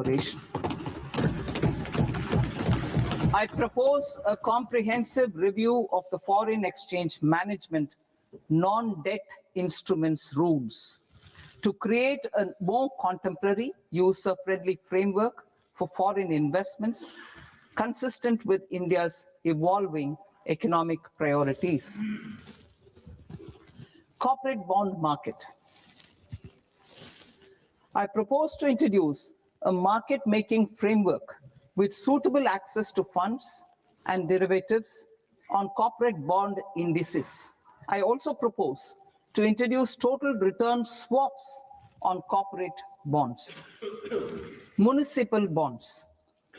cooperation. I propose a comprehensive review of the foreign exchange management non-debt instruments rules to create a more contemporary, user-friendly framework for foreign investments consistent with India's evolving economic priorities. Corporate bond market. I propose to introduce a market-making framework with suitable access to funds and derivatives on corporate bond indices. I also propose to introduce total return swaps on corporate bonds. Municipal bonds.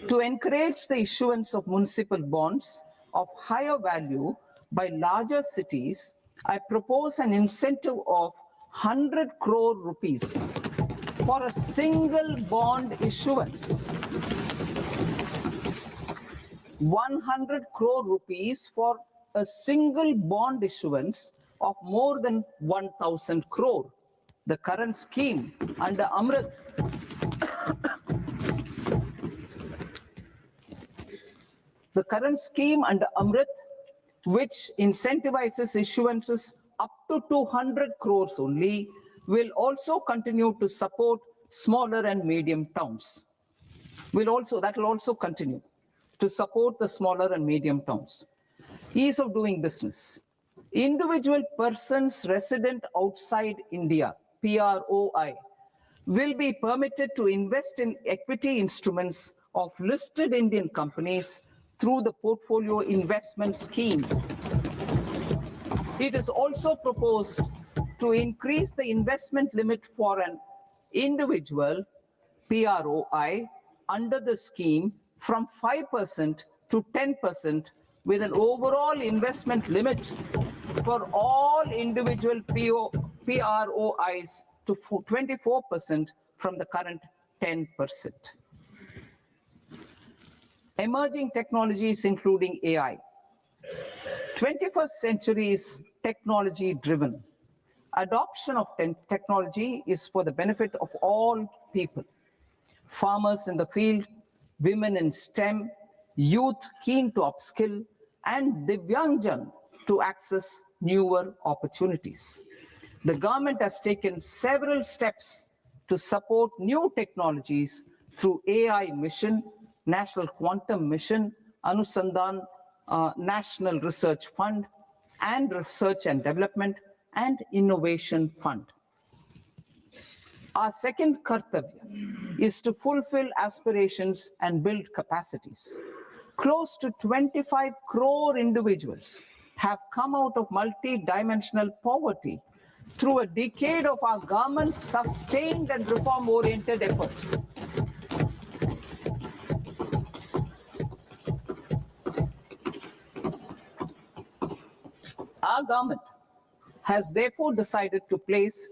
To encourage the issuance of municipal bonds of higher value by larger cities, I propose an incentive of 100 crore rupees for a single bond issuance. 100 crore rupees for a single bond issuance of more than 1,000 crore. The current scheme under Amrit which incentivizes issuances up to 200 crores only, will also continue to support smaller and medium towns. That will also continue to support the smaller and medium towns. Ease of doing business. Individual persons resident outside India, PROI, will be permitted to invest in equity instruments of listed Indian companies through the portfolio investment scheme. It is also proposed to increase the investment limit for an individual PROI under the scheme from 5% to 10%, with an overall investment limit for all individual PROIs to 24% from the current 10%. Emerging technologies including AI. 21st century is technology-driven. Adoption of technology is for the benefit of all people. Farmers in the field, women in STEM, youth keen to upskill, and Divyangjan to access newer opportunities. The government has taken several steps to support new technologies through AI Mission, National Quantum Mission, Anusandhan National Research Fund, and Research and Development and Innovation Fund. Our second kartavya is to fulfill aspirations and build capacities. Close to 25 crore individuals have come out of multi-dimensional poverty through a decade of our government's sustained and reform-oriented efforts. Our government has therefore decided to place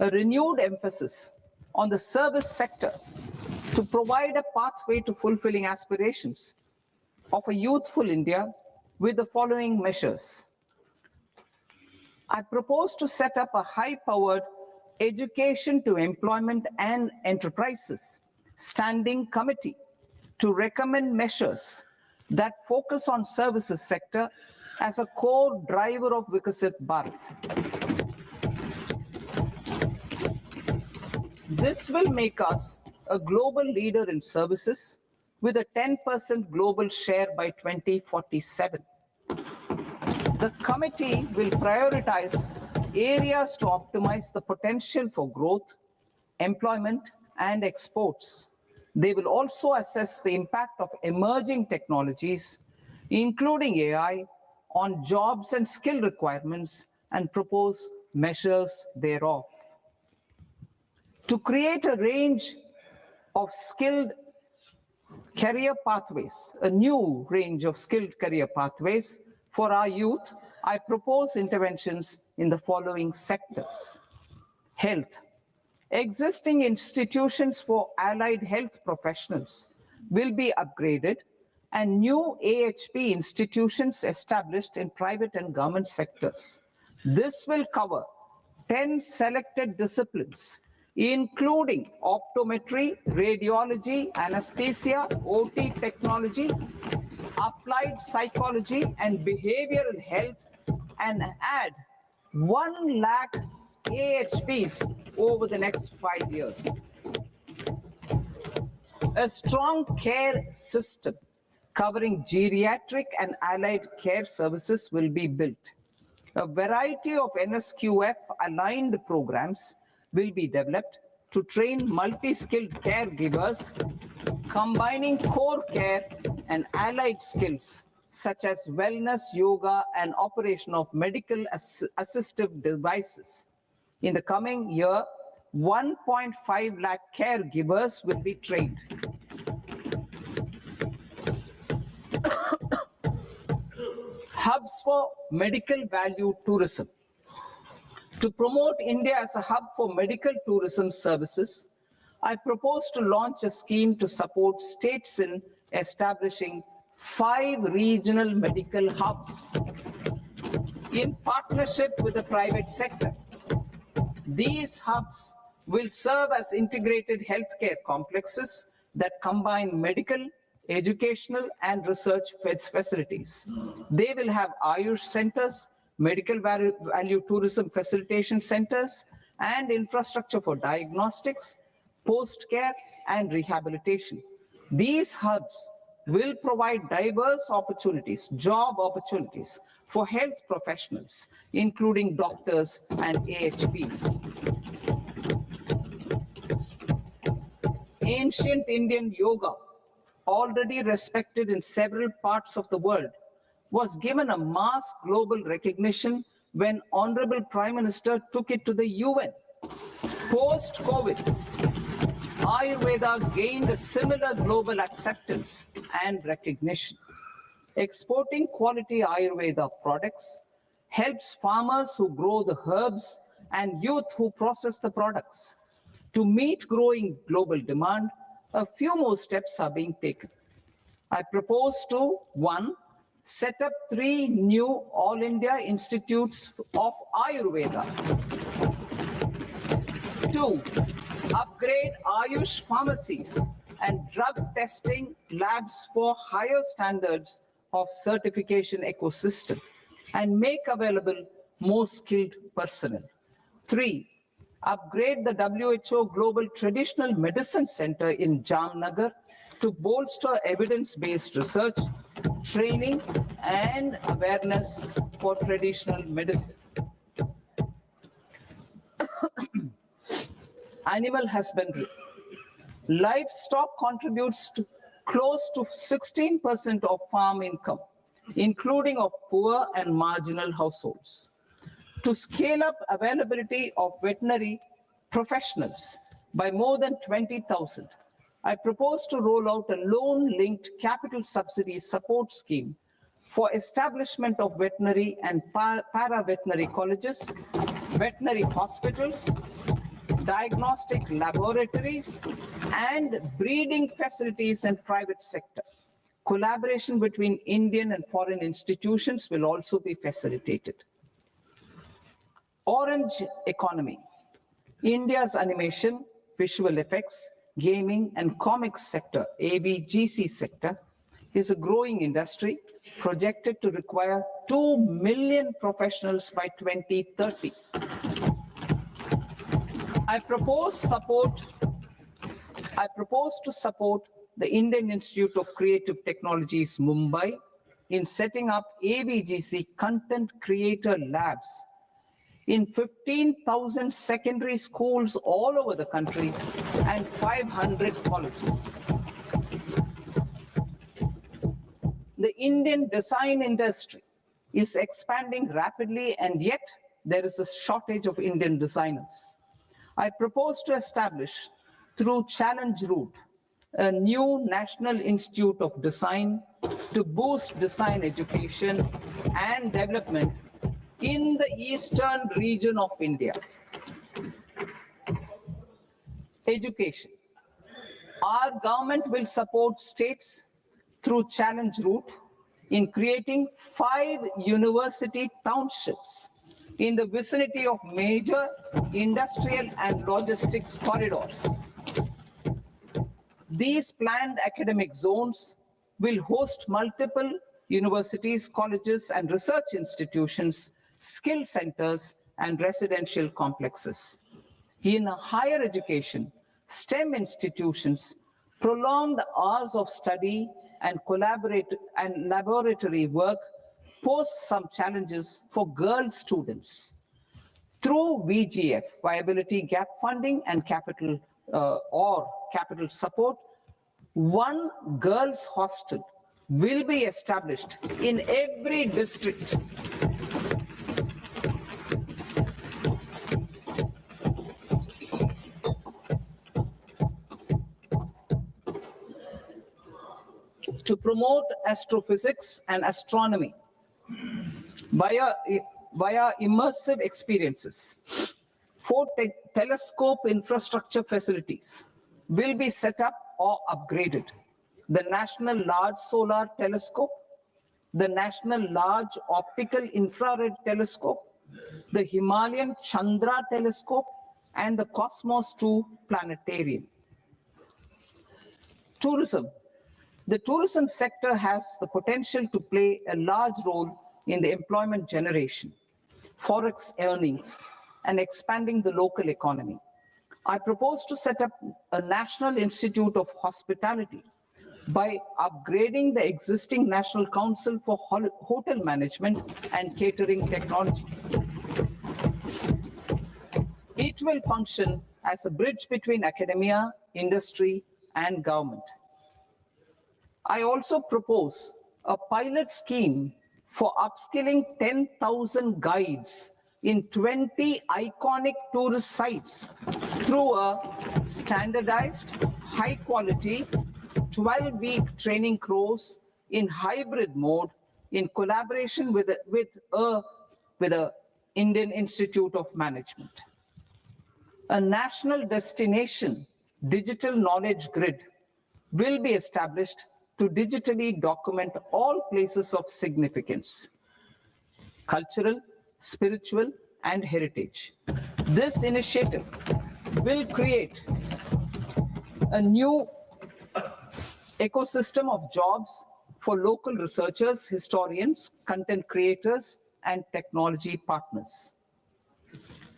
a renewed emphasis on the service sector to provide a pathway to fulfilling aspirations of a youthful India with the following measures. I propose to set up a high-powered education to employment and enterprises standing committee to recommend measures that focus on services sector as a core driver of Vikasit Bharat. This will make us a global leader in services with a 10% global share by 2047. The committee will prioritize areas to optimize the potential for growth, employment, and exports. They will also assess the impact of emerging technologies, including AI, on jobs and skill requirements and propose measures thereof. To create a range of skilled career pathways, a new range of skilled career pathways for our youth, I propose interventions in the following sectors. Health. Existing institutions for allied health professionals will be upgraded and new AHP institutions established in private and government sectors. This will cover 10 selected disciplines including optometry, radiology, anesthesia, OT technology, applied psychology and behavioral health, and add 1 lakh AHPs over the next 5 years. A strong care system covering geriatric and allied care services will be built. A variety of NSQF-aligned programs will be developed to train multi-skilled caregivers, combining core care and allied skills such as wellness, yoga, and operation of medical assistive devices. In the coming year, 1.5 lakh caregivers will be trained. Hubs for medical value tourism. To promote India as a hub for medical tourism services, I propose to launch a scheme to support states in establishing 5 regional medical hubs in partnership with the private sector. These hubs will serve as integrated healthcare complexes that combine medical, educational, and research facilities. They will have Ayush centers, medical value tourism facilitation centers, and infrastructure for diagnostics, post-care, and rehabilitation. These hubs will provide diverse opportunities, job opportunities for health professionals, including doctors and AHPs. Ancient Indian yoga, already respected in several parts of the world, was given a mass global recognition when Honorable Prime Minister took it to the UN. Post-COVID, Ayurveda gained a similar global acceptance and recognition. Exporting quality Ayurveda products helps farmers who grow the herbs and youth who process the products. To meet growing global demand, a few more steps are being taken. I propose to, 1, set up 3 new All India Institutes of Ayurveda. 2, upgrade Ayush pharmacies and drug testing labs for higher standards of certification ecosystem and make available more skilled personnel. 3, upgrade the WHO Global Traditional Medicine Center in Jamnagar to bolster evidence-based research, training, and awareness for traditional medicine. Animal husbandry. Livestock contributes to close to 16% of farm income, including of poor and marginal households. To scale up availability of veterinary professionals by more than 20,000, I propose to roll out a loan-linked capital subsidy support scheme for establishment of veterinary and para-veterinary colleges, veterinary hospitals, diagnostic laboratories, and breeding facilities in private sector. Collaboration between Indian and foreign institutions will also be facilitated. Orange economy. India's animation, visual effects, gaming, and comics sector, AVGC sector, is a growing industry projected to require 2 million professionals by 2030. I propose to support the Indian Institute of Creative Technologies, Mumbai, in setting up AVGC content creator labs in 15,000 secondary schools all over the country and 500 colleges. The Indian design industry is expanding rapidly, and yet there is a shortage of Indian designers. I propose to establish, through Challenge Route, a new National Institute of Design to boost design education and development in the eastern region of India. Education. Our government will support states through Challenge Route in creating 5 university townships in the vicinity of major industrial and logistics corridors. These planned academic zones will host multiple universities, colleges, and research institutions, skill centers, and residential complexes. In higher education, STEM institutions, prolonged hours of study and laboratory work pose some challenges for girl students. Through VGF, viability gap funding and capital support, one girls' hostel will be established in every district. To promote astrophysics and astronomy via immersive experiences. 4 telescope infrastructure facilities will be set up or upgraded. The National Large Solar Telescope, the National Large Optical Infrared Telescope, the Himalayan Chandra Telescope, and the Cosmos 2 Planetarium. Tourism. The tourism sector has the potential to play a large role in the employment generation, forex earnings, and expanding the local economy. I propose to set up a National Institute of Hospitality by upgrading the existing National Council for Hotel Management and Catering Technology. It will function as a bridge between academia, industry, and government. I also propose a pilot scheme for upskilling 10,000 guides in 20 iconic tourist sites through a standardized, high-quality, 12-week training course in hybrid mode in collaboration with the Indian Institute of Management. A national destination digital knowledge grid will be established to digitally document all places of significance, cultural, spiritual, and heritage. This initiative will create a new ecosystem of jobs for local researchers, historians, content creators, and technology partners.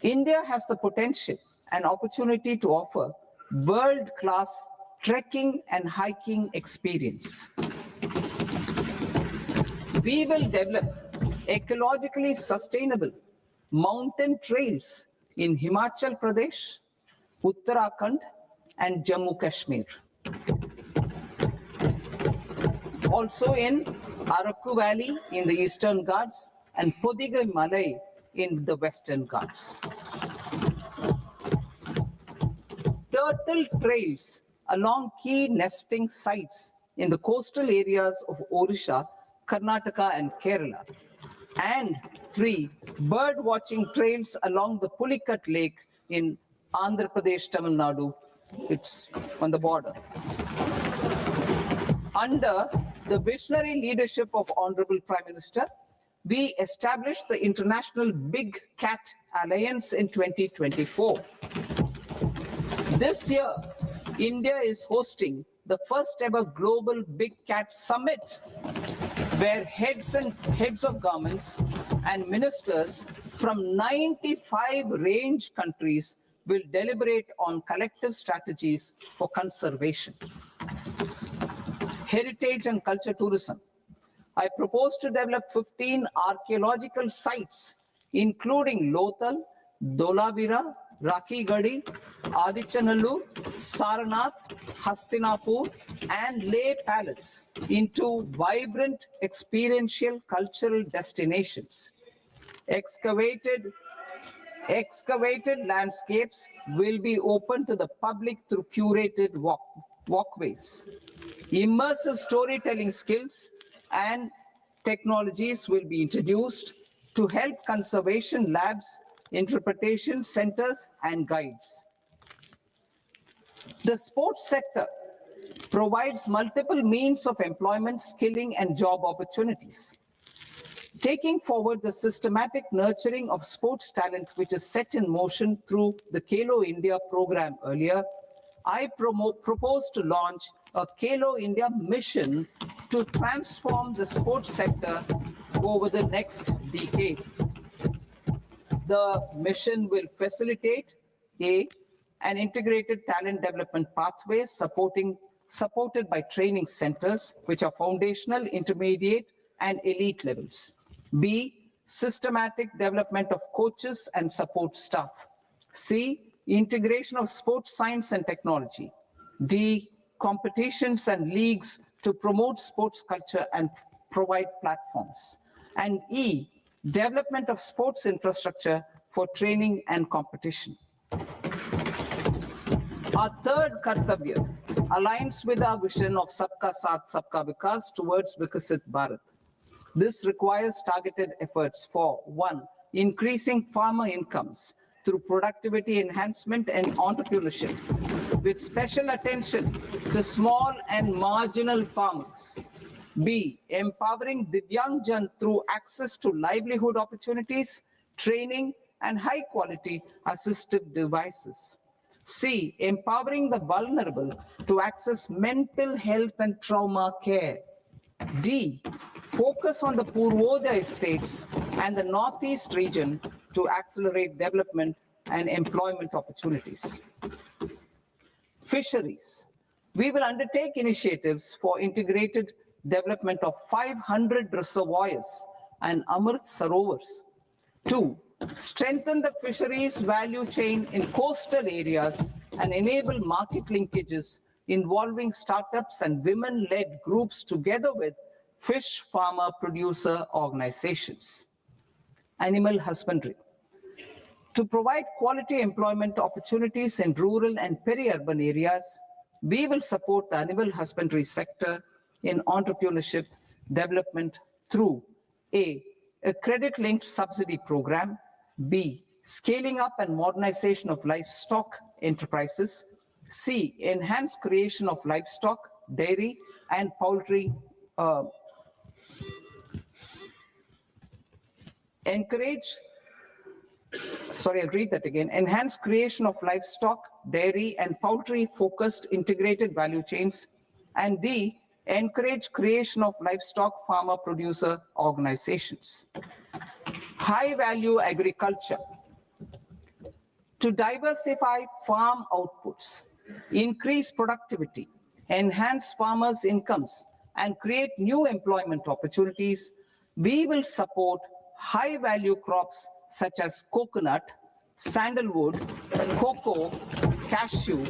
India has the potential and opportunity to offer world-class trekking and hiking experience. We will develop ecologically sustainable mountain trails in Himachal Pradesh, Uttarakhand, and Jammu Kashmir. Also in Araku Valley in the Eastern Ghats and Podigai Malai in the Western Ghats. Turtle trails along key nesting sites in the coastal areas of Odisha, Karnataka, and Kerala. And 3 bird watching trails along the Pulikat Lake in Andhra Pradesh, Tamil Nadu. It's on the border. Under the visionary leadership of Honorable Prime Minister, we established the International Big Cat Alliance in 2024. This year, India is hosting the first ever Global Big Cat Summit, where heads of governments and ministers from 95 range countries will deliberate on collective strategies for conservation. Heritage and culture tourism. I propose to develop 15 archaeological sites, including Lothal, Dolavira, Rakigadi, Adichanallur, Saranath, Hastinapur, and Leh Palace into vibrant experiential cultural destinations. Excavated landscapes will be open to the public through curated walkways. Immersive storytelling skills and technologies will be introduced to help conservation labs, interpretation centers, and guides. The sports sector provides multiple means of employment, skilling, and job opportunities. Taking forward the systematic nurturing of sports talent, which is set in motion through the Khelo India program earlier, I propose to launch a Khelo India mission to transform the sports sector over the next decade. The mission will facilitate an integrated talent development pathway supported by training centers, which are foundational, intermediate, and elite levels. B, systematic development of coaches and support staff. C, integration of sports science and technology. D, competitions and leagues to promote sports culture and provide platforms. And E, development of sports infrastructure for training and competition. Our third Kartavya aligns with our vision of Sabka Saath, Sabka Vikas towards Vikasit Bharat. This requires targeted efforts for 1, increasing farmer incomes through productivity enhancement and entrepreneurship, with special attention to small and marginal farmers. B, empowering Divyangjan through access to livelihood opportunities, training, and high-quality assistive devices. C, empowering the vulnerable to access mental health and trauma care. D, focus on the Purvodaya states and the Northeast region to accelerate development and employment opportunities. Fisheries. We will undertake initiatives for integrated development of 500 reservoirs and Amrit Sarovars. 2, strengthen the fisheries value chain in coastal areas and enable market linkages involving startups and women-led groups together with fish farmer producer organizations. Animal husbandry. To provide quality employment opportunities in rural and peri-urban areas, we will support the animal husbandry sector in entrepreneurship development through A, credit-linked subsidy program, B, scaling up and modernization of livestock enterprises, C, enhanced creation of livestock, dairy, and poultry, enhanced creation of livestock, dairy, and poultry-focused integrated value chains, and D, encourage creation of livestock farmer producer organizations. High-value agriculture. To diversify farm outputs, increase productivity, enhance farmers' incomes, and create new employment opportunities, we will support high-value crops such as coconut, sandalwood, cocoa, cashew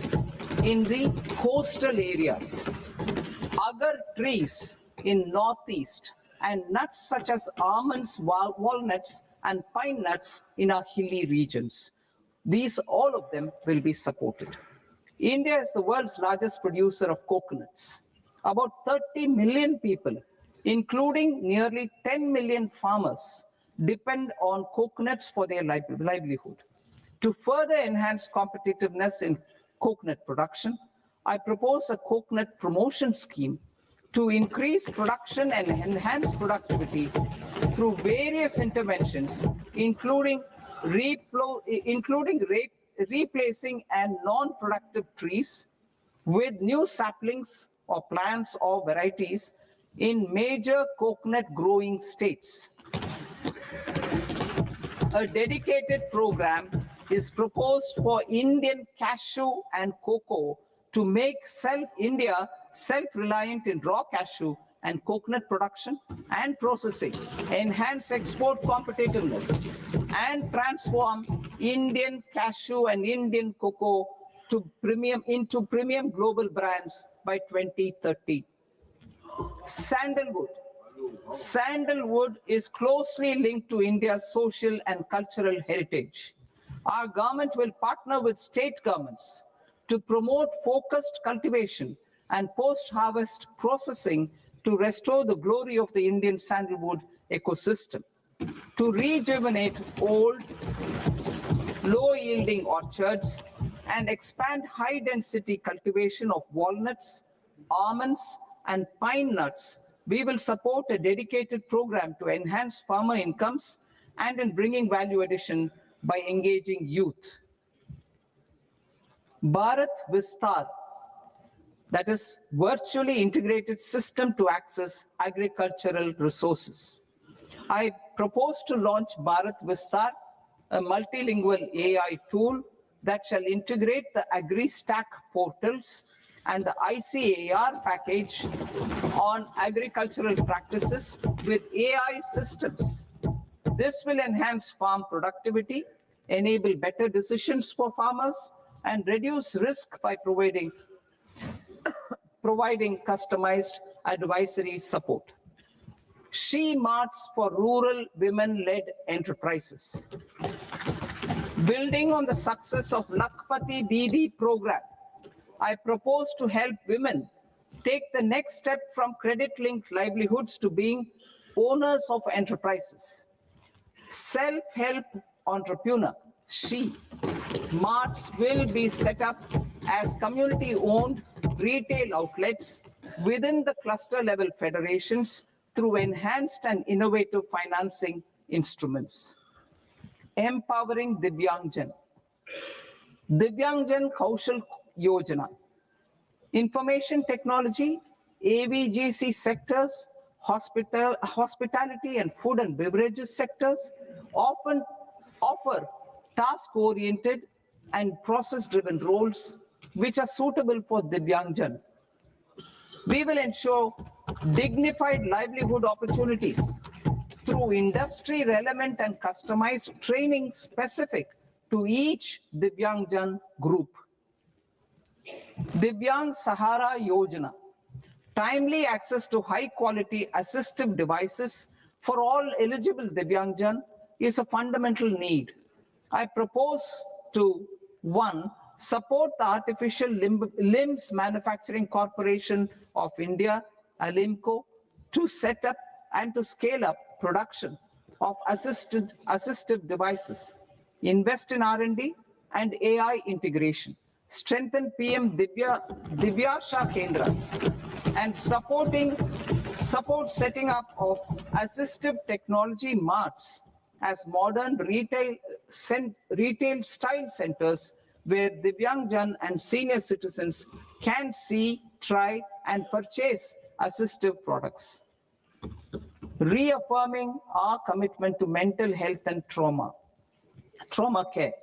in the coastal areas, agar trees in Northeast, and nuts such as almonds, walnuts, and pine nuts in our hilly regions. These, all of them, will be supported. India is the world's largest producer of coconuts. About 30 million people, including nearly 10 million farmers, depend on coconuts for their livelihood. To further enhance competitiveness in coconut production, I propose a coconut promotion scheme to increase production and enhance productivity through various interventions, including replacing and non-productive trees with new saplings or plants or varieties in major coconut growing states. A dedicated program is proposed for Indian cashew and cocoa to make India self-reliant in raw cashew and coconut production and processing, enhance export competitiveness, and transform Indian cashew and Indian cocoa into premium global brands by 2030. Sandalwood. Sandalwood is closely linked to India's social and cultural heritage. Our government will partner with state governments to promote focused cultivation and post-harvest processing to restore the glory of the Indian sandalwood ecosystem, to rejuvenate old, low-yielding orchards, and expand high-density cultivation of walnuts, almonds, and pine nuts we will support a dedicated program to enhance farmer incomes and in bringing value addition by engaging youth. Bharat Vistar, that is virtually integrated system to access agricultural resources. I propose to launch Bharat Vistar, a multilingual AI tool that shall integrate the AgriStack portals and the ICAR package on agricultural practices with AI systems. This will enhance farm productivity, enable better decisions for farmers, and reduce risk by providing customized advisory support. She Marts for rural women-led enterprises. Building on the success of Lakpati Didi program, I propose to help women take the next step from credit-linked livelihoods to being owners of enterprises. Self-help entrepreneur, She Marts will be set up as community-owned retail outlets within the cluster-level federations through enhanced and innovative financing instruments. Empowering Divyangjan. Divyangjan Kaushal Yojana. Information technology, AVGC sectors, hospitality and food and beverages sectors often offer task-oriented and process-driven roles which are suitable for Divyangjan. We will ensure dignified livelihood opportunities through industry-relevant and customized training specific to each Divyangjan group. Divyang Sahara Yojana. Timely access to high-quality assistive devices for all eligible Divyangjan is a fundamental need. I propose to, 1, support the Artificial Limbs Manufacturing Corporation of India, Alimco, to set up and to scale up production of assistive devices, invest in R&D and AI integration, strengthen PM Divyasha Kendras, and support setting up of assistive technology marts as modern retail style centers where Divyangjan and senior citizens can see, try, and purchase assistive products. Reaffirming our commitment to mental health and trauma care.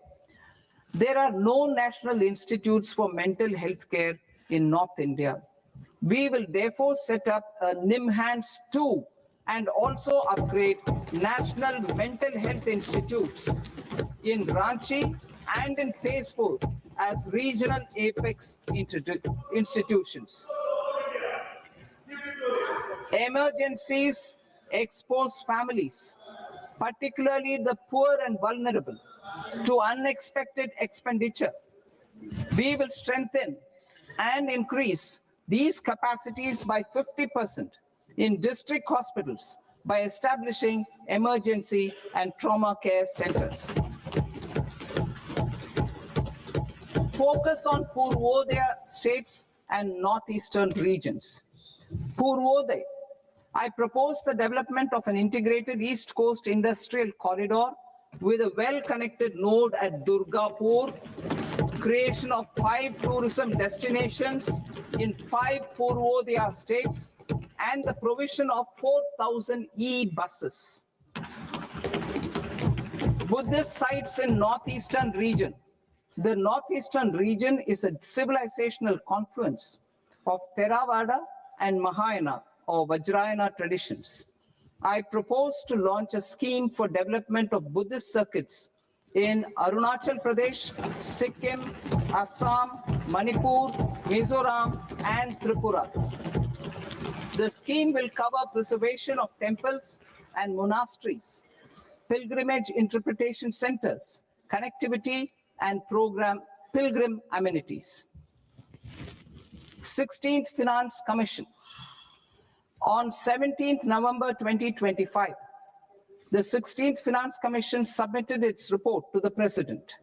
There are no national institutes for mental health care in North India. We will therefore set up a NIMHANS 2 and also upgrade national mental health institutes in Ranchi and in Tezpur as regional apex institutions. Emergencies expose families, particularly the poor and vulnerable, to unexpected expenditure. We will strengthen and increase these capacities by 50% in district hospitals by establishing emergency and trauma care centers. Focus on Purvodaya states and northeastern regions. Purvodaya. I propose the development of an integrated East Coast industrial corridor with a well-connected node at Durgapur, creation of 5 tourism destinations in 5 Purvodaya states, and the provision of 4,000 e-buses. Buddhist sites in northeastern region. The northeastern region is a civilizational confluence of Theravada and Mahayana or Vajrayana traditions. I propose to launch a scheme for development of Buddhist circuits in Arunachal Pradesh, Sikkim, Assam, Manipur, Mizoram, and Tripura. The scheme will cover preservation of temples and monasteries, pilgrimage interpretation centers, connectivity, and pilgrim amenities. 16th Finance Commission. On 17th November 2025, the 16th Finance Commission submitted its report to the President.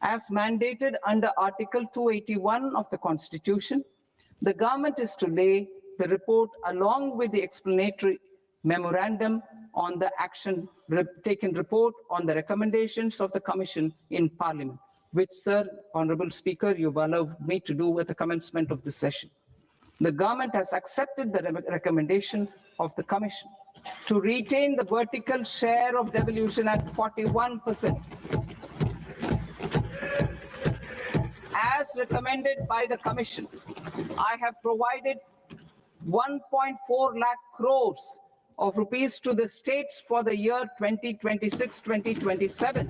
As mandated under Article 281 of the Constitution, the government is to lay the report along with the explanatory memorandum on the action taken report on the recommendations of the Commission in Parliament, which, Sir, Honourable Speaker, you've allowed me to do at the commencement of this session. The government has accepted the recommendation of the Commission to retain the vertical share of devolution at 41%. As recommended by the Commission, I have provided 1.4 lakh crores of rupees to the states for the year 2026-2027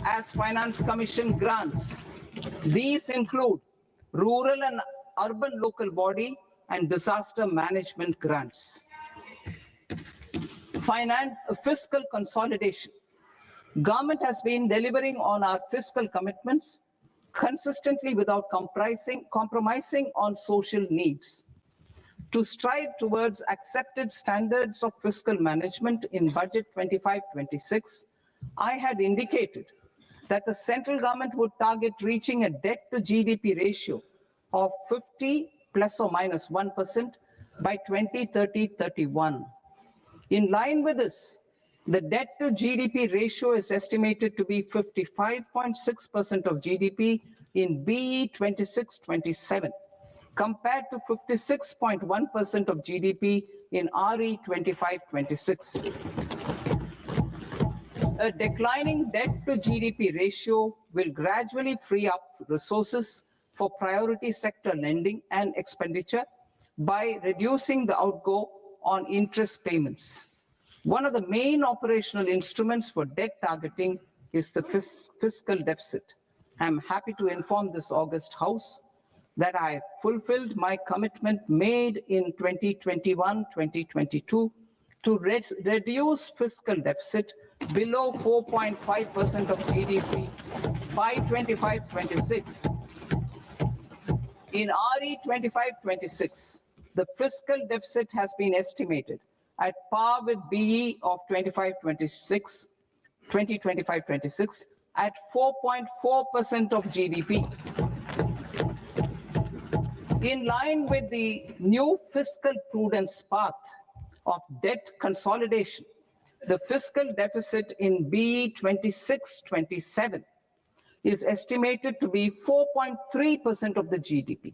as Finance Commission grants. These include rural and urban local body and disaster management grants. Fiscal consolidation. Government has been delivering on our fiscal commitments consistently without compromising on social needs. To strive towards accepted standards of fiscal management in Budget 25-26, I had indicated that the central government would target reaching a debt to GDP ratio of 50 plus or minus 1% by 2030-31. In line with this, the debt to GDP ratio is estimated to be 55.6% of GDP in BE 26-27, compared to 56.1% of GDP in RE 25-26. A declining debt to GDP ratio will gradually free up resources for priority sector lending and expenditure by reducing the outgo on interest payments. One of the main operational instruments for debt targeting is the fiscal deficit. I'm happy to inform this august House that I fulfilled my commitment made in 2021-2022 to reduce fiscal deficit below 4.5% of GDP by 25-26. In RE 25-26, the fiscal deficit has been estimated at par with BE of 2025-26 at 4.4% of GDP. In line with the new fiscal prudence path of debt consolidation, the fiscal deficit in BE 26-27 is estimated to be 4.3% of the GDP.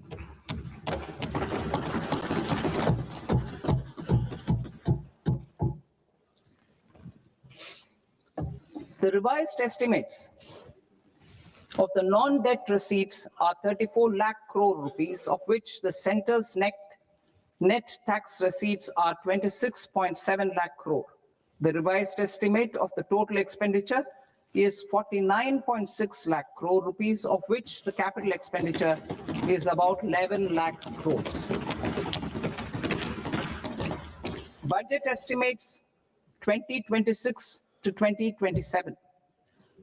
The revised estimates of the non-debt receipts are 34 lakh crore rupees, of which the centre's net tax receipts are 26.7 lakh crore. The revised estimate of the total expenditure is 49.6 lakh crore rupees, of which the capital expenditure is about 11 lakh crores. Budget estimates 2026 to 2027.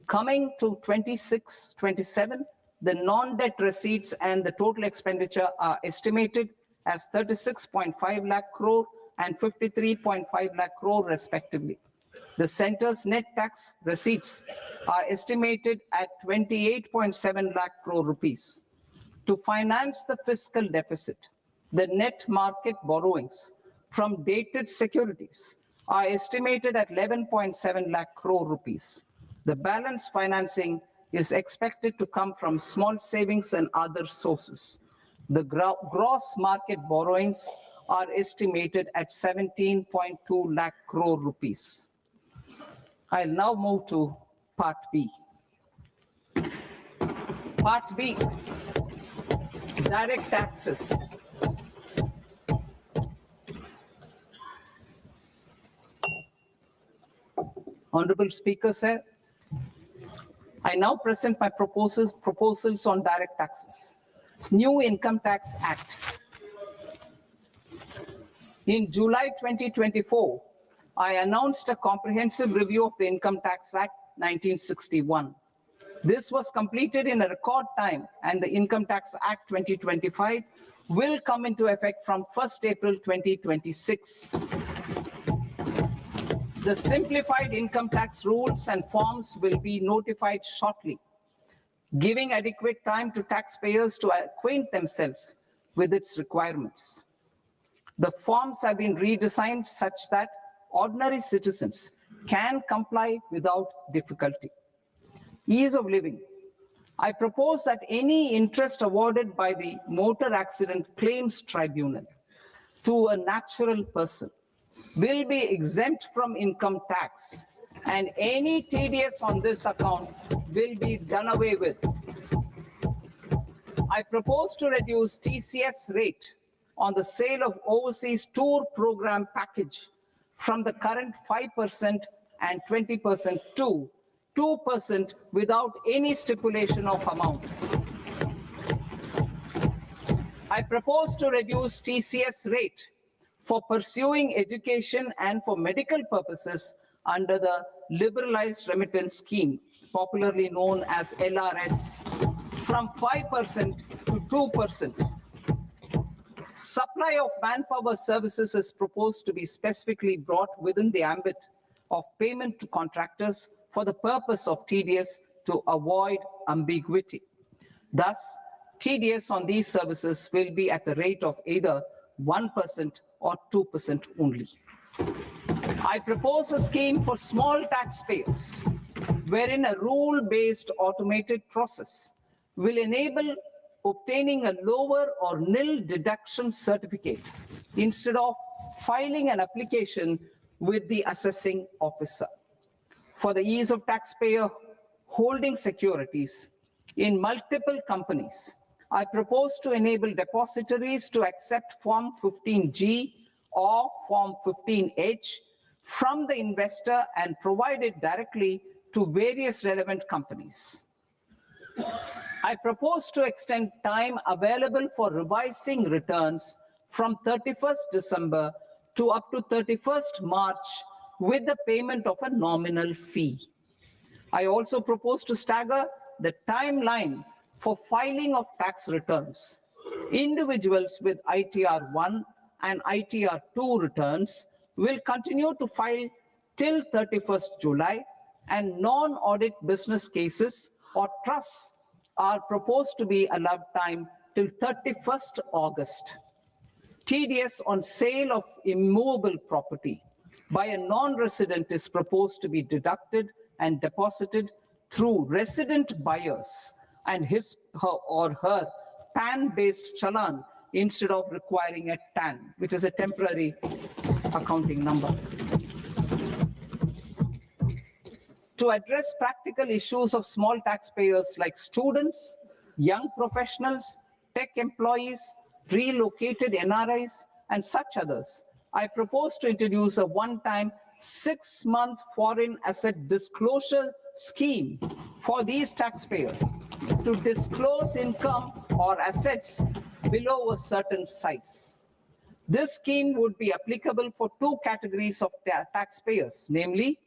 Coming to 26-27, the non-debt receipts and the total expenditure are estimated as 36.5 lakh crore and 53.5 lakh crore respectively. The centre's net tax receipts are estimated at 28.7 lakh crore rupees. To finance the fiscal deficit, the net market borrowings from dated securities are estimated at 11.7 lakh crore rupees. The balance financing is expected to come from small savings and other sources. The gross market borrowings are estimated at 17.2 lakh crore rupees. I'll now move to Part B. Part B, direct taxes. Honorable Speaker, sir, I now present my proposals on direct taxes. New Income Tax Act. In July 2024, I announced a comprehensive review of the Income Tax Act 1961. This was completed in a record time, and the Income Tax Act 2025 will come into effect from 1st April 2026. The simplified income tax rules and forms will be notified shortly, giving adequate time to taxpayers to acquaint themselves with its requirements. The forms have been redesigned such that ordinary citizens can comply without difficulty. Ease of living. I propose that any interest awarded by the Motor Accident Claims Tribunal to a natural person will be exempt from income tax, and any TDS on this account will be done away with. I propose to reduce TCS rate on the sale of overseas tour program package from the current 5% and 20% to 2% without any stipulation of amount. I propose to reduce TCS rate for pursuing education and for medical purposes under the Liberalized Remittance Scheme, popularly known as LRS, from 5% to 2%. Supply of manpower services is proposed to be specifically brought within the ambit of payment to contractors for the purpose of TDS to avoid ambiguity. Thus, TDS on these services will be at the rate of either 1% or 2% only. I propose a scheme for small taxpayers, wherein a rule-based automated process will enable obtaining a lower or nil deduction certificate instead of filing an application with the assessing officer. For the ease of taxpayer holding securities in multiple companies, I propose to enable depositories to accept Form 15G or Form 15H from the investor and provide it directly to various relevant companies. I propose to extend time available for revising returns from 31st December to up to 31st March with the payment of a nominal fee. I also propose to stagger the timeline for filing of tax returns. Individuals with ITR 1 and ITR 2 returns will continue to file till 31st July, and non-audit business cases or trusts are proposed to be allowed time till 31st August. TDS on sale of immovable property by a non-resident is proposed to be deducted and deposited through resident buyers and his or her PAN-based challan instead of requiring a TAN, which is a temporary accounting number. To address practical issues of small taxpayers like students, young professionals, tech employees, relocated NRIs, and such others, I propose to introduce a one-time 6-month foreign asset disclosure scheme for these taxpayers to disclose income or assets below a certain size. This scheme would be applicable for two categories of taxpayers, namely,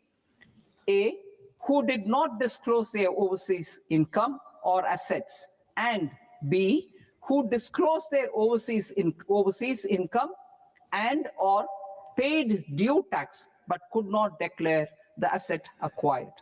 A, who did not disclose their overseas income or assets, and B, who disclosed their overseas income and or paid due tax but could not declare the asset acquired.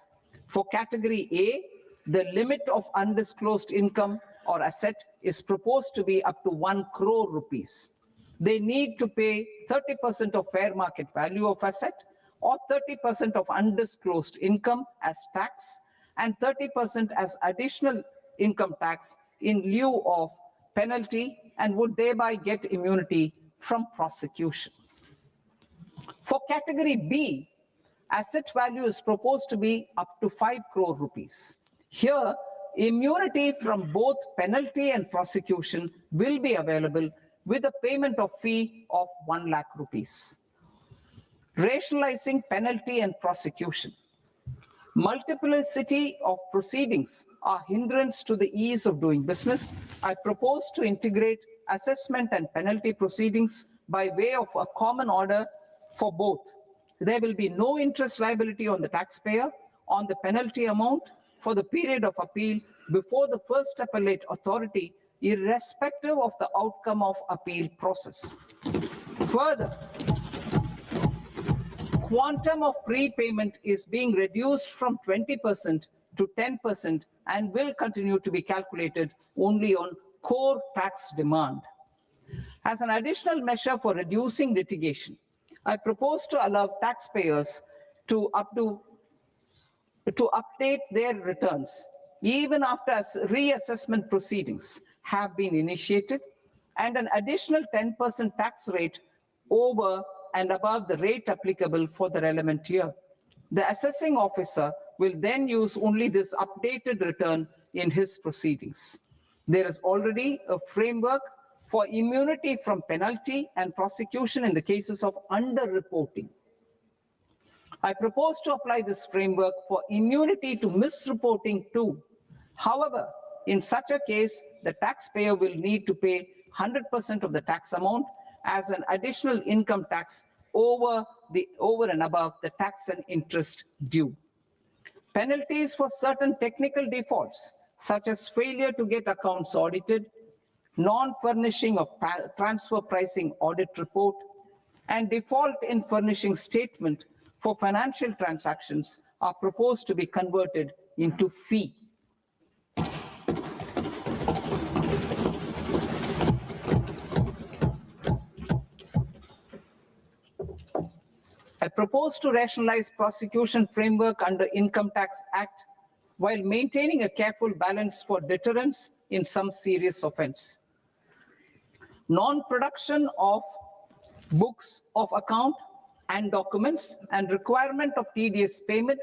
For category A, the limit of undisclosed income or asset is proposed to be up to 1 crore rupees. They need to pay 30% of fair market value of asset or 30% of undisclosed income as tax and 30% as additional income tax in lieu of penalty, and would thereby get immunity from prosecution. For category B, asset value is proposed to be up to 5 crore rupees. Here, immunity from both penalty and prosecution will be available with a payment of fee of 1 lakh rupees. Rationalizing penalty and prosecution. Multiplicity of proceedings are hindrance to the ease of doing business. I propose to integrate assessment and penalty proceedings by way of a common order for both. There will be no interest liability on the taxpayer on the penalty amount for the period of appeal before the first appellate authority, irrespective of the outcome of appeal process. Further, quantum of prepayment is being reduced from 20% to 10% and will continue to be calculated only on core tax demand. As an additional measure for reducing litigation, I propose to allow taxpayers to update their returns even after reassessment proceedings have been initiated, and an additional 10% tax rate over and above the rate applicable for the relevant year. The assessing officer will then use only this updated return in his proceedings. There is already a framework for immunity from penalty and prosecution in the cases of underreporting. I propose to apply this framework for immunity to misreporting too. However, in such a case, the taxpayer will need to pay 100% of the tax amount as an additional income tax over and above the tax and interest due. Penalties for certain technical defaults, such as failure to get accounts audited, non-furnishing of transfer pricing audit report, and default in furnishing statement for financial transactions are proposed to be converted into fee. I propose to rationalize prosecution framework under Income Tax Act while maintaining a careful balance for deterrence in some serious offense. Non-production of books of account and documents and requirement of TDS payment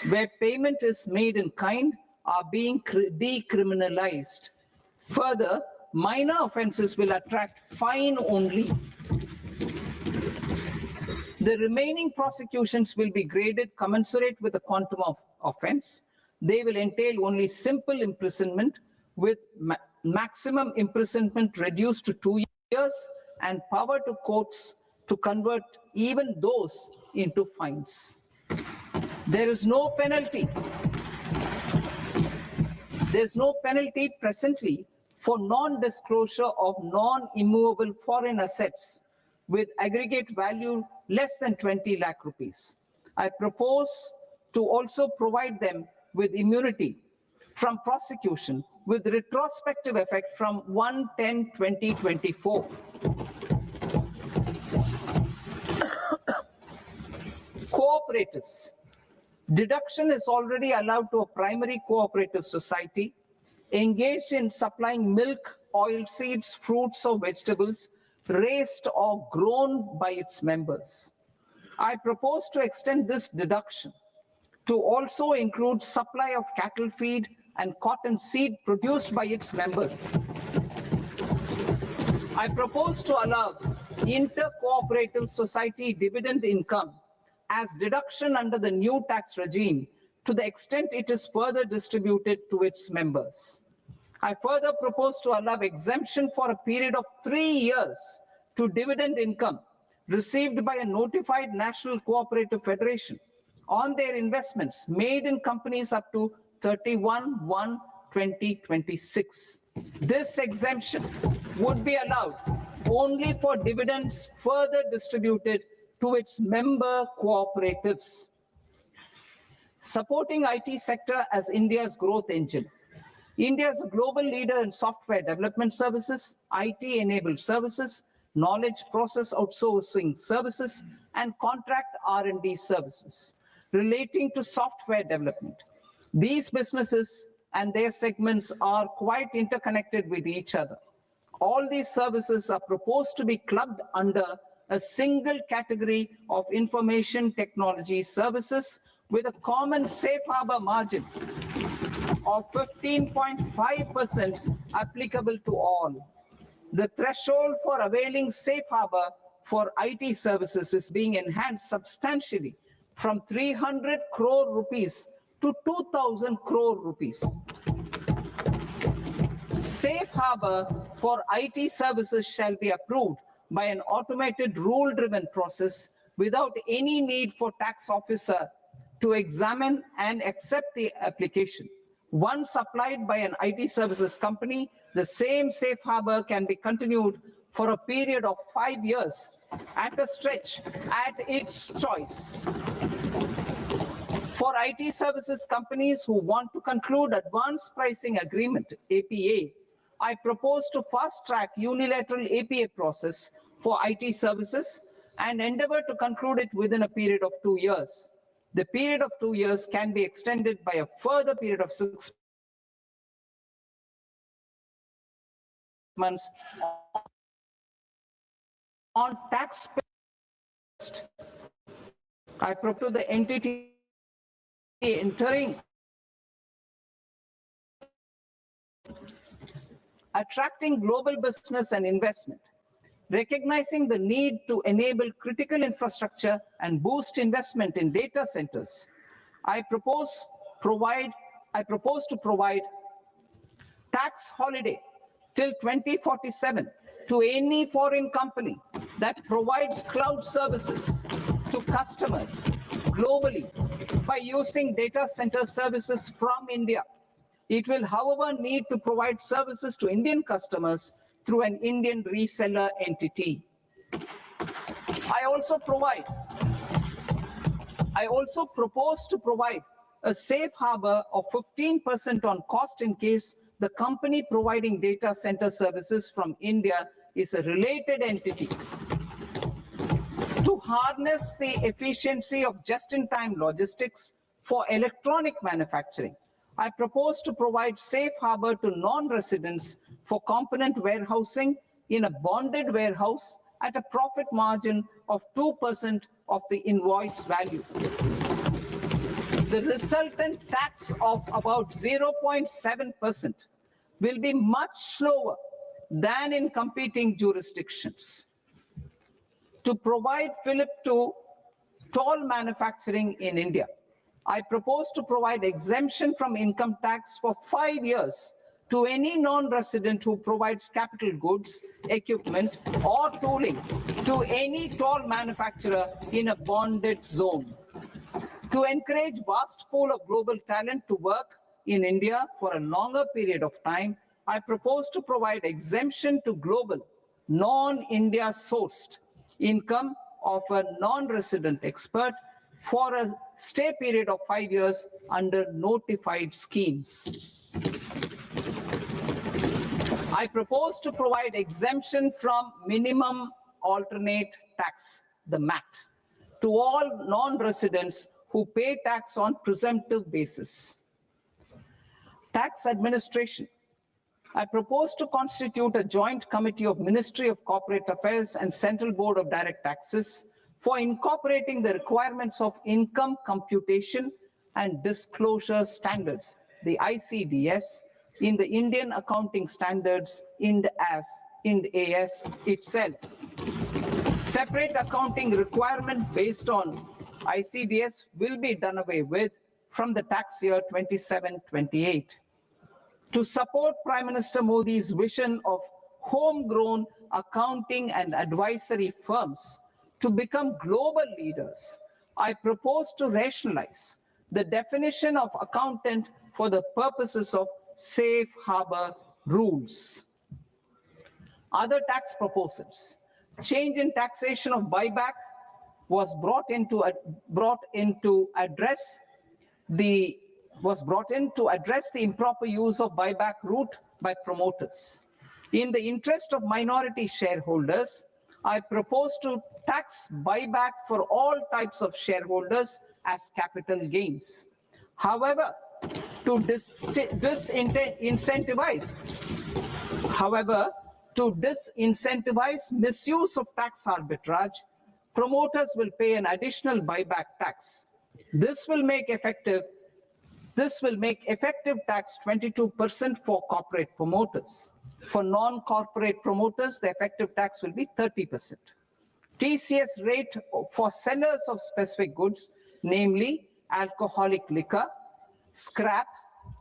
where payment is made in kind are being decriminalized. Further, minor offenses will attract fine only. The remaining prosecutions will be graded commensurate with the quantum of offense. They will entail only simple imprisonment with maximum imprisonment reduced to 2 years and power to courts to convert even those into fines. There is no penalty. There's no penalty presently for non-disclosure of non-immovable foreign assets with aggregate value less than 20 lakh rupees. I propose to also provide them with immunity from prosecution with retrospective effect from 1/10/2024. Cooperatives. Deduction is already allowed to a primary cooperative society engaged in supplying milk, oilseeds, fruits or vegetables raised or grown by its members. I propose to extend this deduction to also include supply of cattle feed and cotton seed produced by its members. I propose to allow inter-cooperative society dividend income as deduction under the new tax regime to the extent it is further distributed to its members. I further propose to allow exemption for a period of 3 years to dividend income received by a notified national cooperative federation on their investments made in companies up to 31/1/2026. This exemption would be allowed only for dividends further distributed to its member cooperatives. Supporting IT sector as India's growth engine. India is a global leader in software development services, IT-enabled services, knowledge process outsourcing services, and contract R&D services relating to software development. These businesses and their segments are quite interconnected with each other. All these services are proposed to be clubbed under a single category of information technology services with a common safe harbor margin of 15.5% applicable to all. The threshold for availing safe harbor for IT services is being enhanced substantially from 300 crore rupees to 2,000 crore rupees. Safe harbor for IT services shall be approved by an automated rule-driven process without any need for tax officer to examine and accept the application. Once applied by an IT services company, the same safe harbor can be continued for a period of 5 years at a stretch at its choice. For IT services companies who want to conclude advanced pricing agreement, APA, I propose to fast-track unilateral APA process for IT services and endeavor to conclude it within a period of 2 years. The period of 2 years can be extended by a further period of 6 months on taxpayer. I propose the entity entering attracting global business and investment, recognizing the need to enable critical infrastructure and boost investment in data centers. I propose to provide tax holiday till 2047 to any foreign company that provides cloud services to customers globally by using data center services from India. It will, however, need to provide services to Indian customers through an Indian reseller entity. I also propose to provide a safe harbor of 15% on cost in case the company providing data center services from India is a related entity. To harness the efficiency of just-in-time logistics for electronic manufacturing, I propose to provide safe harbor to non-residents for component warehousing in a bonded warehouse at a profit margin of 2% of the invoice value. The resultant tax of about 0.7% will be much lower than in competing jurisdictions. To provide fillip to toll manufacturing in India, I propose to provide exemption from income tax for 5 years to any non-resident who provides capital goods, equipment, or tooling to any toll manufacturer in a bonded zone. To encourage vast pool of global talent to work in India for a longer period of time, I propose to provide exemption to global, non-India sourced income of a non-resident expert for a stay period of 5 years under notified schemes. I propose to provide exemption from minimum alternate tax, the MAT, to all non-residents who pay tax on presumptive basis. Tax administration. I propose to constitute a joint committee of Ministry of Corporate Affairs and Central Board of Direct Taxes for incorporating the requirements of income computation and disclosure standards, the ICDS, in the Indian Accounting Standards, IND AS itself. Separate accounting requirement based on ICDS will be done away with from the tax year 27-28. To support Prime Minister Modi's vision of homegrown accounting and advisory firms to become global leaders, I propose to rationalize the definition of accountant for the purposes of safe harbor rules. Other tax proposals. Change in taxation of buyback was brought in to address the improper use of buyback route by promoters. In the interest of minority shareholders, I propose to tax buyback for all types of shareholders as capital gains. However, to disincentivize misuse of tax arbitrage, promoters will pay an additional buyback tax. This will make effective tax 22% for corporate promoters. For non-corporate promoters, the effective tax will be 30%. TCS rate for sellers of specific goods, namely alcoholic liquor, scrap,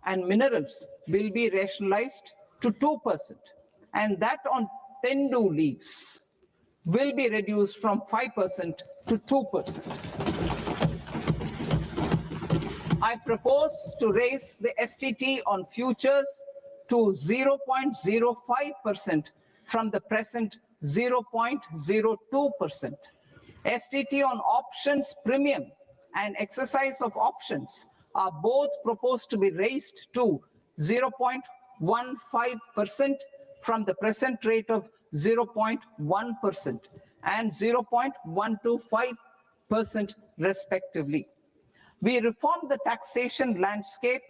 and minerals, will be rationalized to 2%, and that on tendu leaves will be reduced from 5% to 2%. I propose to raise the STT on futures to 0.05% from the present 0.02%. STT on options premium and exercise of options are both proposed to be raised to 0.15% 0.15% from the present rate of 0.1% and 0.125% respectively. We reformed the taxation landscape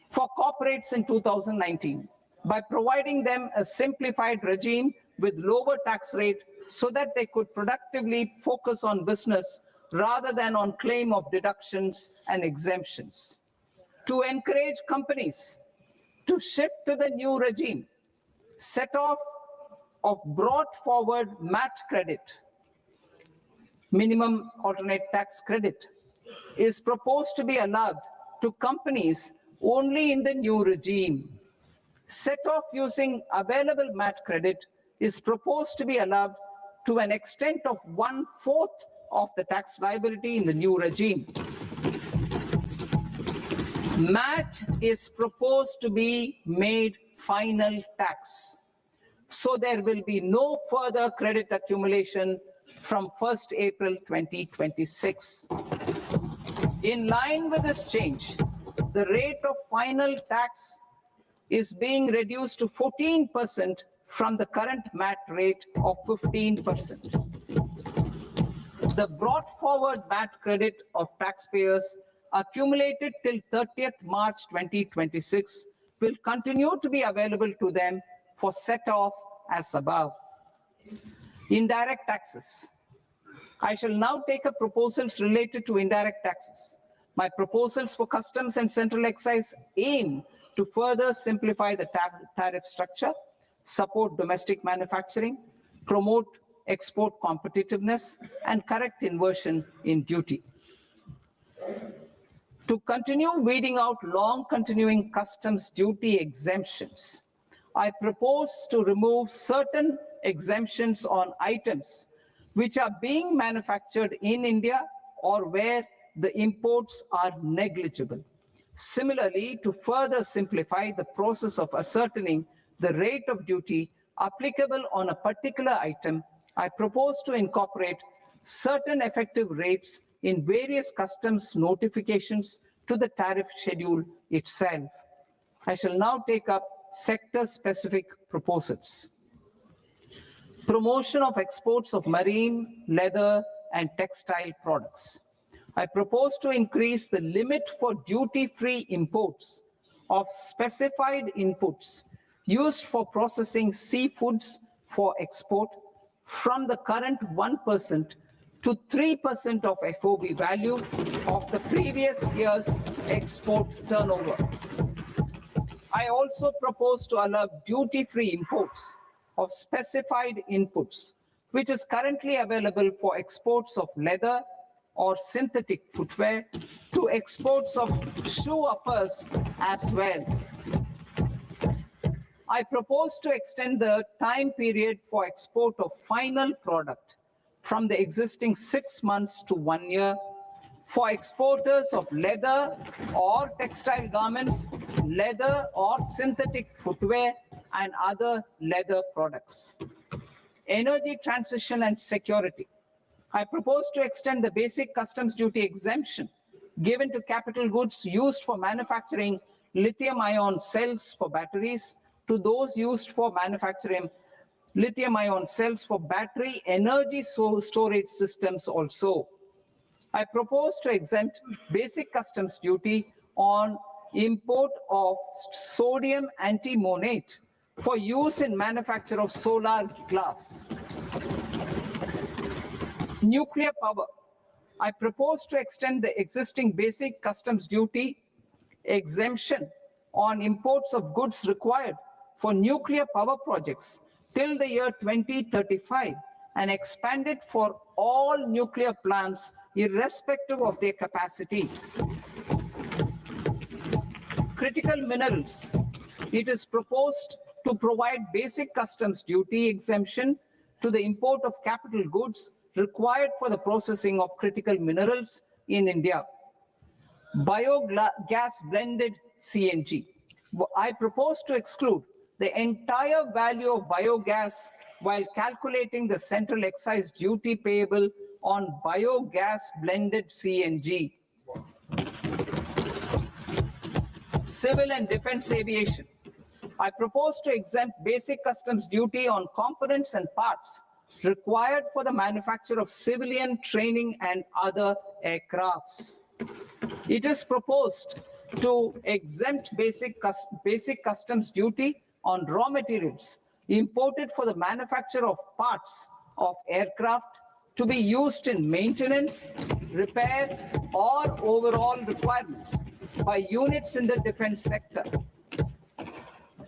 for corporates in 2019 by providing them a simplified regime with lower tax rate so that they could productively focus on business rather than on claim of deductions and exemptions. To encourage companies to shift to the new regime, set off of brought forward MAT credit, minimum alternate tax credit, is proposed to be allowed to companies only in the new regime. Set off using available MAT credit is proposed to be allowed to an extent of 1/4 of the tax liability in the new regime. MAT is proposed to be made final tax, so there will be no further credit accumulation from 1st April 2026. In line with this change, the rate of final tax is being reduced to 14% from the current MAT rate of 15%. The brought forward MAT credit of taxpayers accumulated till 30th March 2026 will continue to be available to them for set off as above. Indirect taxes. I shall now take up proposals related to indirect taxes. My proposals for customs and central excise aim to further simplify the tariff structure, support domestic manufacturing, promote export competitiveness, and correct inversion in duty. To continue weeding out long continuing customs duty exemptions, I propose to remove certain exemptions on items which are being manufactured in India or where the imports are negligible. Similarly, to further simplify the process of ascertaining the rate of duty applicable on a particular item, I propose to incorporate certain effective rates in various customs notifications to the tariff schedule itself. I shall now take up sector-specific proposals. Promotion of exports of marine, leather, and textile products. I propose to increase the limit for duty-free imports of specified inputs used for processing seafoods for export from the current 1% to 3% of FOB value of the previous year's export turnover. I also propose to allow duty-free imports of specified inputs, which is currently available for exports of leather or synthetic footwear, to exports of shoe uppers as well. I propose to extend the time period for export of final product from the existing 6 months to 1 year for exporters of leather or textile garments, leather or synthetic footwear, and other leather products. Energy transition and security. I propose to extend the basic customs duty exemption given to capital goods used for manufacturing lithium-ion cells for batteries to those used for manufacturing lithium-ion cells for battery energy storage systems also. I propose to exempt basic customs duty on import of sodium antimonate for use in manufacture of solar glass. Nuclear power. I propose to extend the existing basic customs duty exemption on imports of goods required for nuclear power projects till the year 2035 and expand it for all nuclear plants irrespective of their capacity. Critical minerals. It is proposed to provide basic customs duty exemption to the import of capital goods required for the processing of critical minerals in India. Biogas blended CNG. I propose to exclude the entire value of biogas while calculating the central excise duty payable on biogas blended CNG. Civil and defense aviation. I propose to exempt basic customs duty on components and parts required for the manufacture of civilian training and other aircrafts. It is proposed to exempt basic customs duty on raw materials imported for the manufacture of parts of aircraft to be used in maintenance, repair, or overall requirements by units in the defense sector.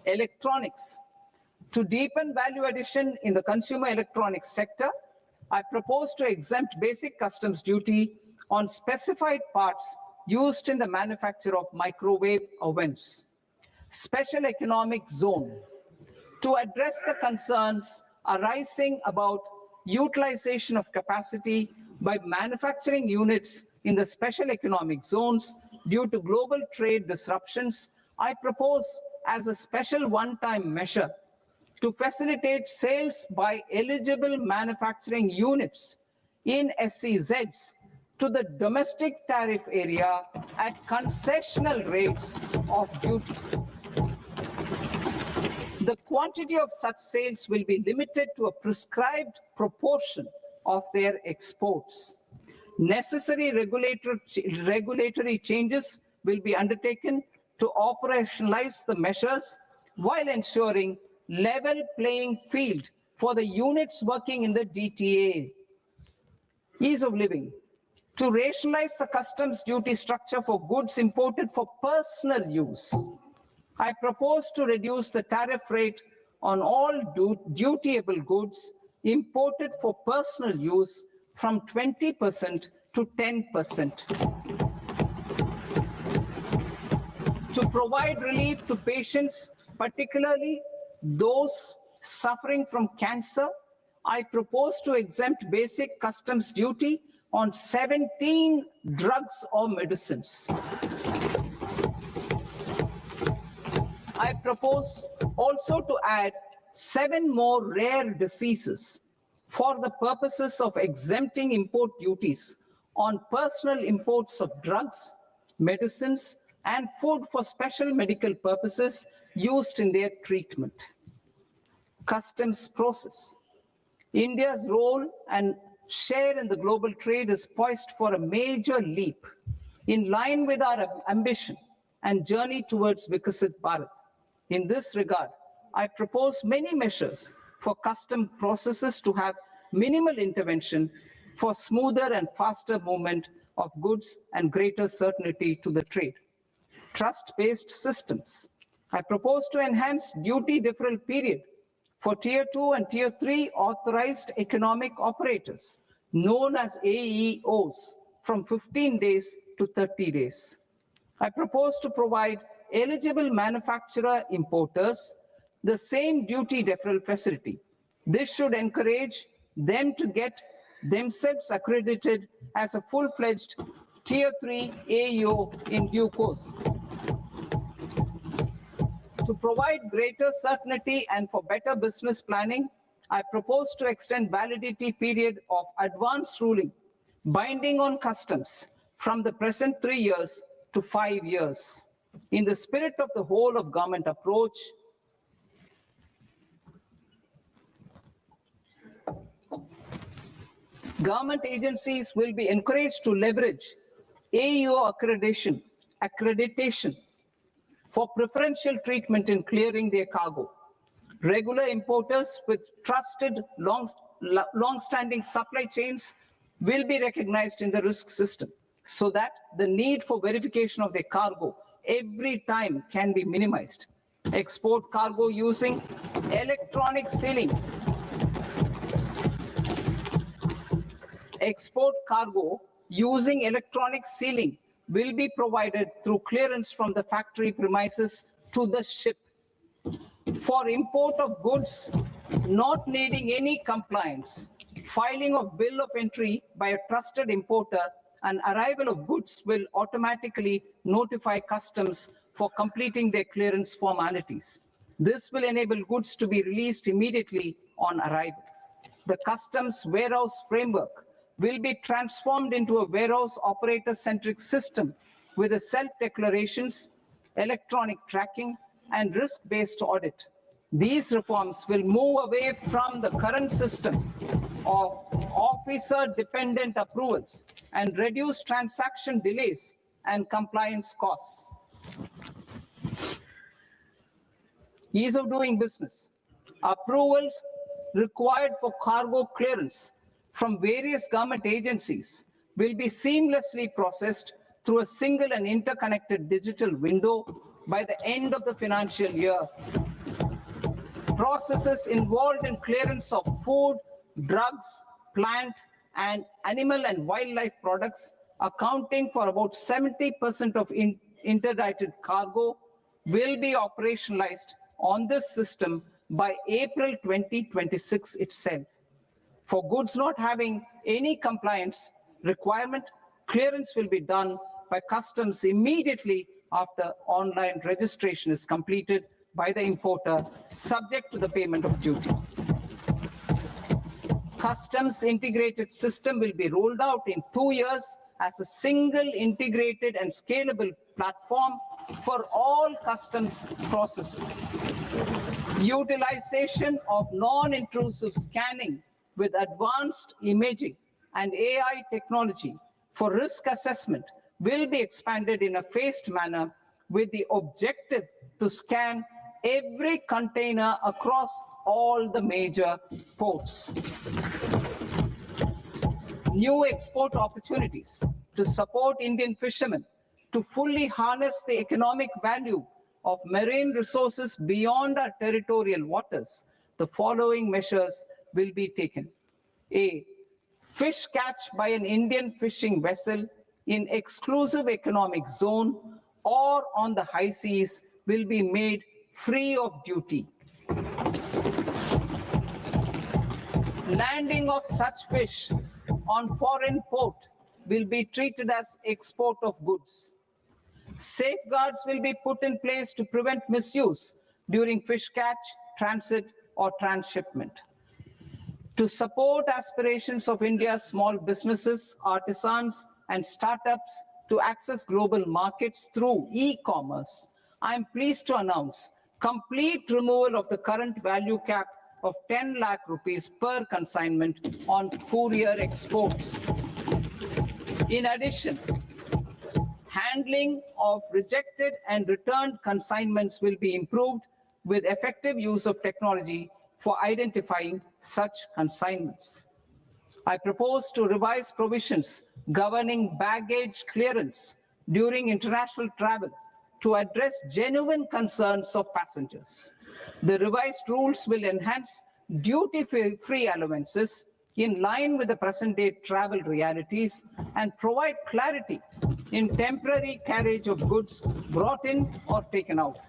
Electronics. To deepen value addition in the consumer electronics sector, I propose to exempt basic customs duty on specified parts used in the manufacture of microwave ovens. Special economic zone. To address the concerns arising about utilization of capacity by manufacturing units in the special economic zones due to global trade disruptions, I propose as a special one-time measure to facilitate sales by eligible manufacturing units in SEZs to the domestic tariff area at concessional rates of duty. The quantity of such sales will be limited to a prescribed proportion of their exports. Necessary regulatory changes will be undertaken to operationalize the measures while ensuring level playing field for the units working in the DTA. Ease of living. To rationalize the customs duty structure for goods imported for personal use, I propose to reduce the tariff rate on all dutiable goods imported for personal use from 20% to 10%. To provide relief to patients, particularly those suffering from cancer, I propose to exempt basic customs duty on 17 drugs or medicines. I propose also to add 7 more rare diseases for the purposes of exempting import duties on personal imports of drugs, medicines, and food for special medical purposes used in their treatment. Customs process. India's role and share in the global trade is poised for a major leap in line with our ambition and journey towards Vikasit Bharat. In this regard, I propose many measures for custom processes to have minimal intervention for smoother and faster movement of goods and greater certainty to the trade. Trust-based systems. I propose to enhance duty deferral period for Tier 2 and Tier 3 authorized economic operators, known as AEOs, from 15 days to 30 days. I propose to provide eligible manufacturer importers the same duty deferral facility. This should encourage them to get themselves accredited as a full-fledged Tier 3 AEO in due course. To provide greater certainty and for better business planning, I propose to extend validity period of advance ruling binding on customs from the present 3 years to 5 years. In the spirit of the whole of government approach, government agencies will be encouraged to leverage AEO accreditation for preferential treatment in clearing their cargo. Regular importers with trusted long-standing supply chains will be recognized in the risk system so that the need for verification of their cargo every time can be minimized. Export cargo using electronic sealing. Export cargo using electronic sealing will be provided through clearance from the factory premises to the ship. For import of goods not needing any compliance, filing of bill of entry by a trusted importer and arrival of goods will automatically notify customs for completing their clearance formalities. This will enable goods to be released immediately on arrival. The customs warehouse framework will be transformed into a warehouse operator-centric system with a self-declarations, electronic tracking, and risk-based audit. These reforms will move away from the current system of officer-dependent approvals and reduce transaction delays and compliance costs. Ease of doing business. Approvals required for cargo clearance from various government agencies will be seamlessly processed through a single and interconnected digital window by the end of the financial year. Processes involved in clearance of food, drugs, plant, and animal and wildlife products, accounting for about 70% of interdicted cargo, will be operationalized on this system by April 2026 itself. For goods not having any compliance requirement, clearance will be done by customs immediately after online registration is completed by the importer, subject to the payment of duty. Customs integrated system will be rolled out in 2 years as a single integrated and scalable platform for all customs processes. Utilization of non-intrusive scanning with advanced imaging and AI technology for risk assessment will be expanded in a phased manner with the objective to scan every container across all the major ports. New export opportunities to support Indian fishermen to fully harness the economic value of marine resources beyond our territorial waters. The following measures will be taken. A, fish catch by an Indian fishing vessel in exclusive economic zone or on the high seas will be made free of duty. Landing of such fish on foreign port will be treated as export of goods. Safeguards will be put in place to prevent misuse during fish catch, transit, or transshipment. To support aspirations of India's small businesses, artisans, and startups to access global markets through e-commerce, I am pleased to announce complete removal of the current value cap of 10 lakh rupees per consignment on courier exports. In addition, handling of rejected and returned consignments will be improved with effective use of technology for identifying such consignments. I propose to revise provisions governing baggage clearance during international travel to address genuine concerns of passengers. The revised rules will enhance duty-free allowances in line with the present-day travel realities and provide clarity in temporary carriage of goods brought in or taken out.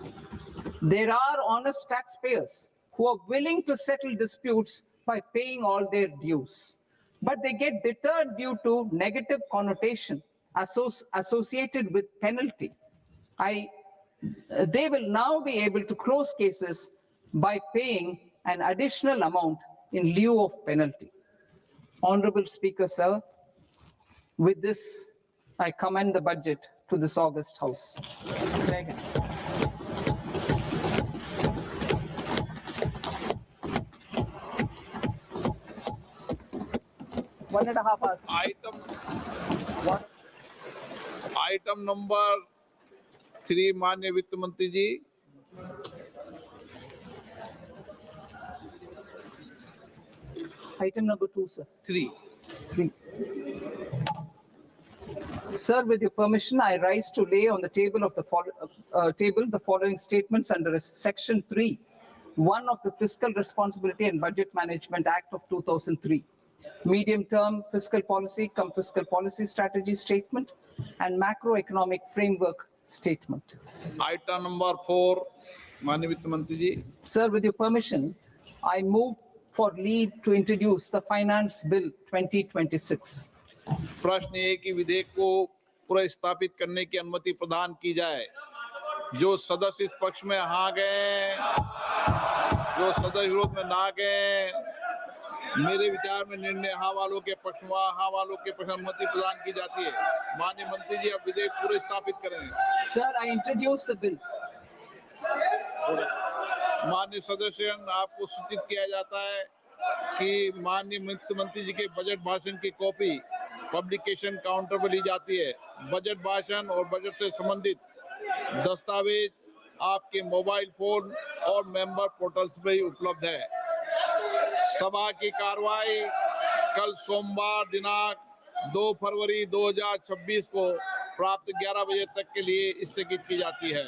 There are honest taxpayers who are willing to settle disputes by paying all their dues, but they get deterred due to negative connotation associated with penalty. They will now be able to close cases by paying an additional amount in lieu of penalty. Honorable Speaker, sir, with this, I commend the budget to this august House. Jai Hind. One and a half hours. Item number 3 माननीय वित्त मंत्री जी। Item number 2, sir. 3. Sir, with your permission, I rise to lay on the table of the following statements under Section 3(1) of the Fiscal Responsibility and Budget Management Act of 2003. Medium-term fiscal policy cum fiscal policy strategy statement and macroeconomic framework statement. Item number 4 माननीय वित्त मंत्री जी। Sir, with your permission, I move for leave to introduce the Finance Bill 2026. प्रश्न ये कि विधेयक को पुनर्स्थापित करने की अनुमति प्रदान की जाए। जो सदस्य इस पक्ष में हाँ गए, जो सदस्य विरोध में ना गए, मेरे विचार में निर्णय हाँ वालों के पक्ष में, हाँ वालों के पक्ष में अनुमति प्रदान की जाती है। माननीय मंत्री जी, अब विधेयक पुनर्स्थापित करें। Sir, I introduce the bill. माननीय सदस्यगण, आपको सूचित किया जाता है कि माननीय मुख्यमंत्री जी के बजट भाषण की कॉपी पब्लिकेशन काउंटर पर ली जाती है। बजट भाषण और बजट से संबंधित दस्तावेज आपके मोबाइल फोन और मेंबर पोर्टल्स पर ही उपलब्ध है। सभा की कार्रवाई कल सोमवार दिनांक 2 फरवरी 2026 को प्राप्त 11 बजे तक के लिए स्थगित की जाती है।